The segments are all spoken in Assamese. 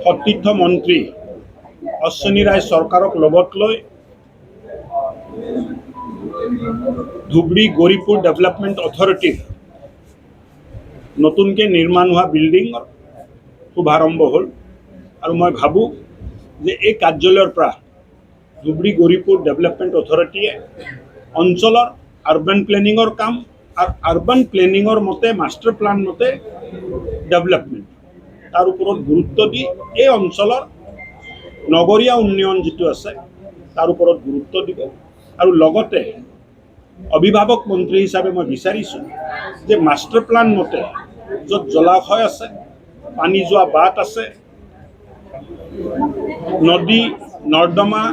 সতীৰ্থ মন্ত্ৰী অশ্বিনী ৰায় চৰকাৰক লগত লৈ ধুবুৰী গৌৰীপুৰ ডেভেলপমেণ্ট অথৰিটিৰ নতুনকৈ নিৰ্মাণ হোৱা বিল্ডিঙৰ শুভাৰম্ভ হ'ল আৰু মই ভাবোঁ যে এই কাৰ্যালয়ৰ পৰা ধুবুৰী গৌৰীপুৰ ডেভেলপমেণ্ট অথৰিটিয়ে অঞ্চলৰ আৰ্বান প্লেনিঙৰ কাম আৰু আৰ্বান প্লেনিঙৰ মতে মাষ্টাৰ প্লান মতে ডেভেলপমেণ্ট তাৰ ওপৰত গুৰুত্ব দি এই অঞ্চলৰ নগৰীয়া উন্নয়ন যিটো আছে তাৰ ওপৰত গুৰুত্ব দিব আৰু লগতে অভিভাৱক মন্ত্ৰী হিচাপে মই বিচাৰিছোঁ যে মাষ্টাৰ প্লান মতে য'ত জলাশয় আছে, পানী যোৱা বাট আছে, নদী নৰ্দমা,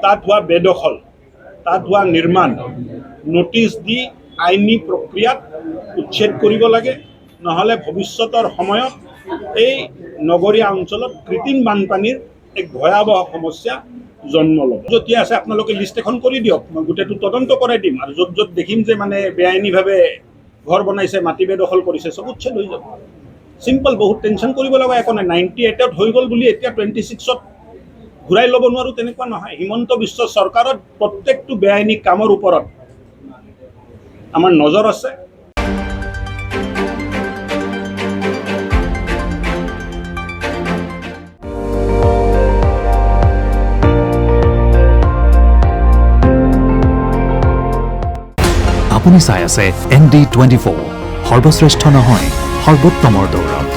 তাত হোৱা বেদখল, তাত হোৱা নিৰ্মাণ নটিচ দি আইনী প্ৰক্ৰিয়াত উচ্ছেদ কৰিব লাগে, নহ'লে ভৱিষ্যতৰ সময়ত এই নগৰীয়া অঞ্চলত কৃত্ৰিম বানপানীৰ এক ভয়াৱহ সমস্যা জন্ম ল'ব। যেতিয়া আছে আপোনালোকে লিষ্ট এখন কৰি দিয়ক, মই গোটেইটো তদন্ত কৰাই দিম আৰু য'ত য'ত দেখিম যে মানে বেআইনীভাৱে ঘৰ বনাইছে, মাটি বেদখল কৰিছে, চব উচ্ছেদ হৈ যাব। চিম্পল, বহুত টেনশ্যন কৰিব লগা একো নাই। 98ত হৈ গ'ল বুলি এতিয়া 26ত ঘূৰাই ল'ব নোৱাৰোঁ তেনেকুৱা নহয়। হিমন্ত বিশ্ব চৰকাৰত প্ৰত্যেকটো বেআইনী কামৰ ওপৰত আমাৰ নজৰ আছে। আপুনি চাই আছে ND24, সৰ্বশ্ৰেষ্ঠ নহয় সৰ্বোত্তমৰ দৌৰ।